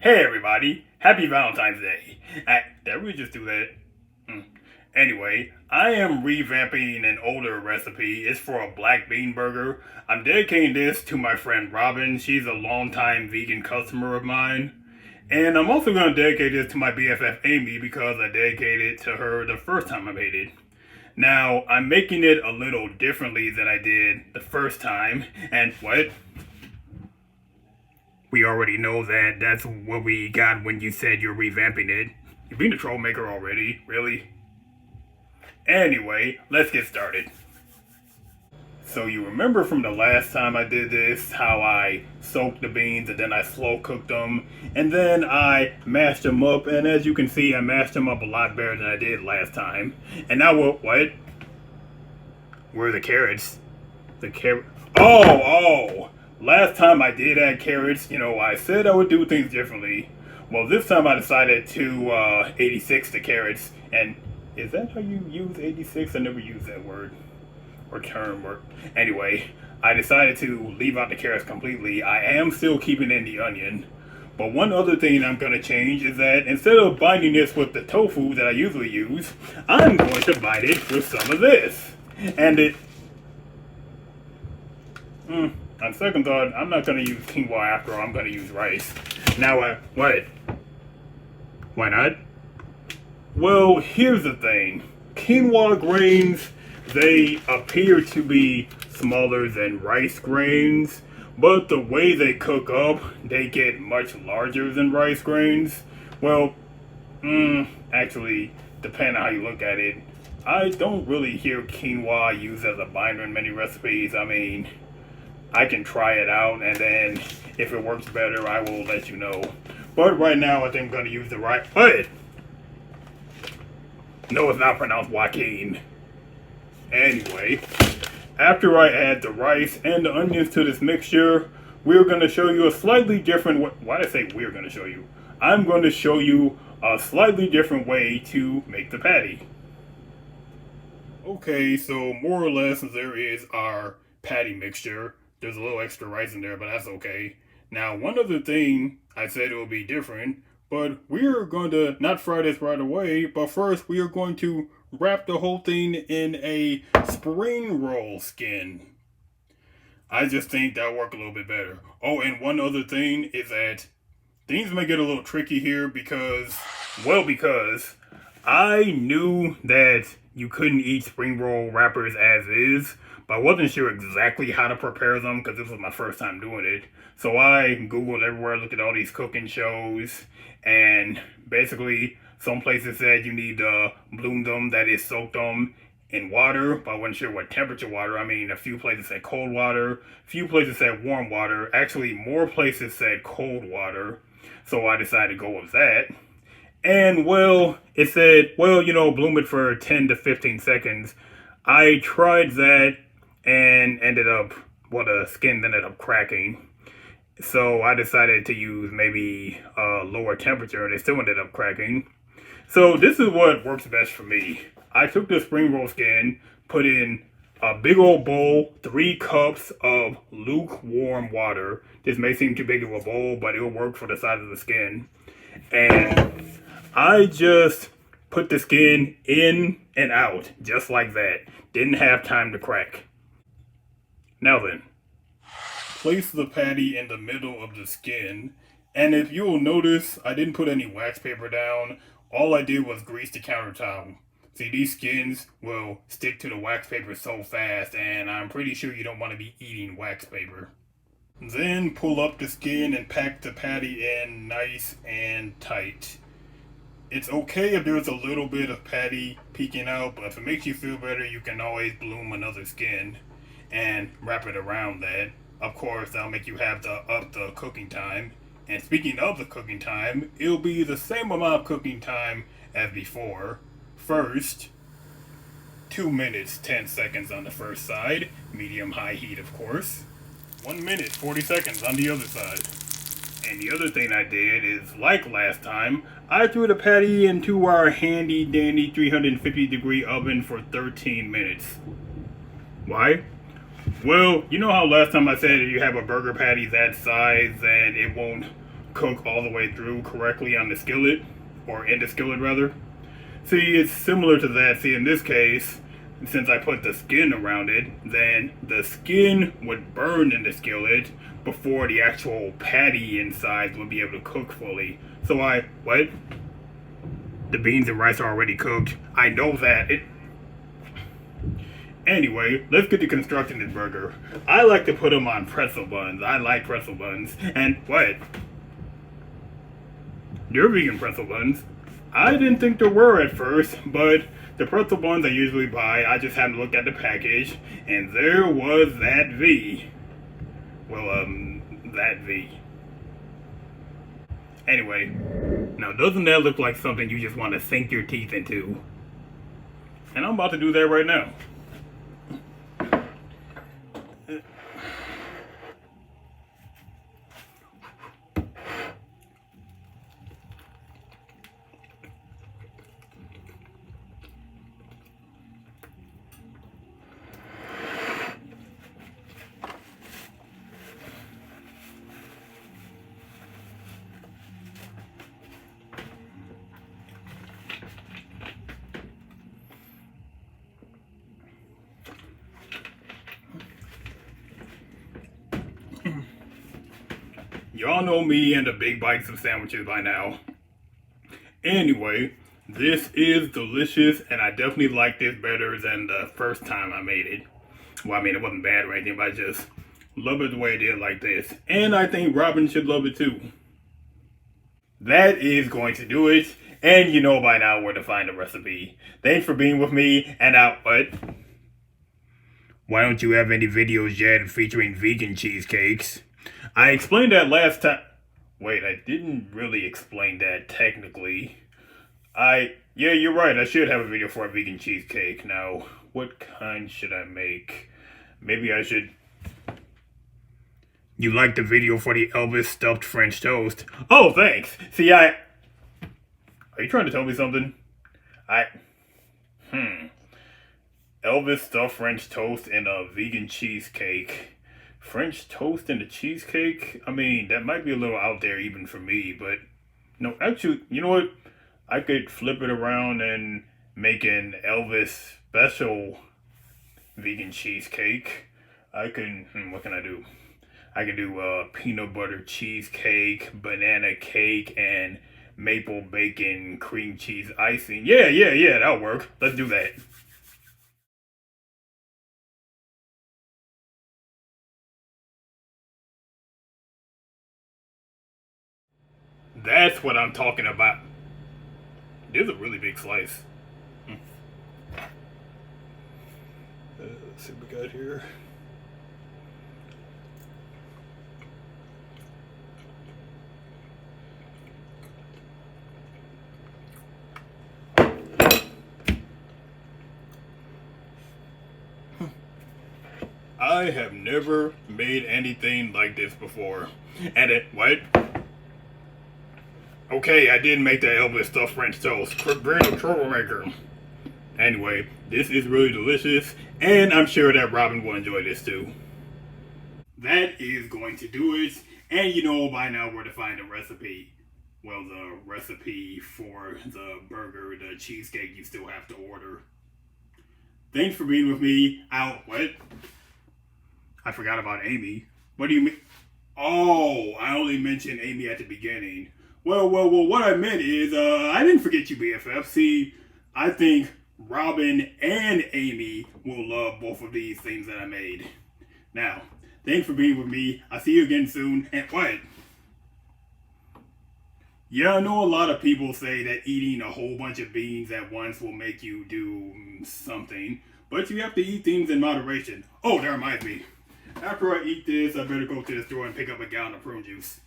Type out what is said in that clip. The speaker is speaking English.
Hey everybody, happy Valentine's Day. Did we just do that? Anyway, I am revamping an older recipe. It's for a black bean burger. I'm dedicating this to my friend Robin. She's a longtime vegan customer of mine. And I'm also going to dedicate this to my BFF Amy because I dedicated it to her the first time I made it. Now, I'm making it a little differently than I did the first time. And what? We already know that that's what we got when you said you're revamping it. You're being a troll maker already, really? Anyway, let's get started. So you remember from the last time I did this, how I soaked the beans and then I slow cooked them, and then I mashed them up, and as you can see, I mashed them up a lot better than I did last time. And now what? Where are the carrots? The carrot. Oh! Last time I did add carrots, I said I would do things differently. Well, this time I decided to 86 the carrots. And is that how you use 86? I never used that word or term. Anyway, I decided to leave out the carrots completely. I am still keeping in the onion. But one other thing I'm going to change is that instead of binding this with the tofu that I usually use, I'm going to bind it with some of this. And it... On second thought, I'm not going to use quinoa after all. I'm going to use rice. Now, what? Why not? Well, here's the thing. Quinoa grains, they appear to be smaller than rice grains, but the way they cook up, they get much larger than rice grains. Well, actually, depending on how you look at it, I don't really hear quinoa used as a binder in many recipes. I mean, I can try it out, and then if it works better, I will let you know. But right now, I think I'm going to use the right... What? No, it's not pronounced Joaquin. Anyway, after I add the rice and the onions to this mixture, we're going to show you a slightly different... Why did I say we're going to show you? I'm going to show you a slightly different way to make the patty. Okay, so more or less, there is our patty mixture. There's a little extra rice in there, but that's okay. Now, one other thing, I said it will be different, but we're going to not fry this right away, but first we are going to wrap the whole thing in a spring roll skin. I just think that'll work a little bit better. Oh, and one other thing is that things may get a little tricky here because I knew that you couldn't eat spring roll wrappers as is, but I wasn't sure exactly how to prepare them because this was my first time doing it. So I Googled everywhere, looked at all these cooking shows, and basically some places said you need to bloom them, that is soak them in water, but I wasn't sure what temperature water. I mean, a few places said cold water, a few places said warm water. Actually, more places said cold water, so I decided to go with that. And well, it said, bloom it for 10 to 15 seconds. I tried that and the skin ended up cracking. So I decided to use maybe a lower temperature and it still ended up cracking. So this is what works best for me. I took the spring roll skin, put in a big old bowl, 3 cups of lukewarm water. This may seem too big of a bowl, but it'll work for the size of the skin. And I just put the skin in and out, just like that. Didn't have time to crack. Now then, place the patty in the middle of the skin, and if you'll notice, I didn't put any wax paper down. All I did was grease the countertop. See, these skins will stick to the wax paper so fast, and I'm pretty sure you don't want to be eating wax paper. Then pull up the skin and pack the patty in nice and tight. It's okay if there's a little bit of patty peeking out, but if it makes you feel better, you can always bloom another skin and wrap it around that. Of course, that'll make you have to up the cooking time. And speaking of the cooking time, it'll be the same amount of cooking time as before. First, 2 minutes, 10 seconds on the first side. Medium-high heat, of course. 1 minute, 40 seconds on the other side. And the other thing I did is, like last time, I threw the patty into our handy-dandy 350-degree oven for 13 minutes. Why? Well, you know how last time I said if you have a burger patty that size and it won't cook all the way through correctly on the skillet, or in the skillet rather. See, it's similar to that. See, in this case, since I put the skin around it, then the skin would burn in the skillet before the actual patty inside would be able to cook fully. So what? The beans and rice are already cooked. I know that. Anyway, let's get to constructing this burger. I like to put them on pretzel buns. I like pretzel buns. And what? They're vegan pretzel buns. I didn't think there were at first, but the pretzel buns I usually buy, I just had to look at the package, and there was that V. Well, that V. Anyway, now doesn't that look like something you just want to sink your teeth into? And I'm about to do that right now. Y'all know me and the big bites of sandwiches by now. Anyway, this is delicious, and I definitely like this better than the first time I made it. Well, I mean, it wasn't bad or anything, but I just love it the way it is like this. And I think Robin should love it too. That is going to do it, and you know by now where to find the recipe. Thanks for being with me, and what? Why don't you have any videos yet featuring vegan cheesecakes? I explained that last time. Wait, I didn't really explain that technically. Yeah, you're right. I should have a video for a vegan cheesecake. Now, what kind should I make? Maybe I should. You like the video for the Elvis stuffed French toast? Oh, thanks. See, are you trying to tell me something? Elvis stuffed French toast and a vegan cheesecake. French toast and a cheesecake? I mean, that might be a little out there even for me, but no, actually, you know what? I could flip it around and make an Elvis special vegan cheesecake. What can I do? I can do peanut butter cheesecake, banana cake, and maple bacon cream cheese icing. Yeah, that'll work. Let's do that. That's what I'm talking about. There's a really big slice. Let's see what we got here. I have never made anything like this before. And what? Okay, I did make the Elvis stuffed French toast. Brand troublemaker. Anyway, this is really delicious, and I'm sure that Robin will enjoy this too. That is going to do it, and you know by now where to find the recipe. Well, the recipe for the burger, the cheesecake you still have to order. Thanks for being with me. What? I forgot about Amy. What do you mean? Oh, I only mentioned Amy at the beginning. Well, what I meant is, I didn't forget you, BFF. See, I think Robin and Amy will love both of these things that I made. Now, thanks for being with me. I'll see you again soon. And what? Yeah, I know a lot of people say that eating a whole bunch of beans at once will make you do something, but you have to eat things in moderation. Oh, that reminds me. After I eat this, I better go to the store and pick up a gallon of prune juice.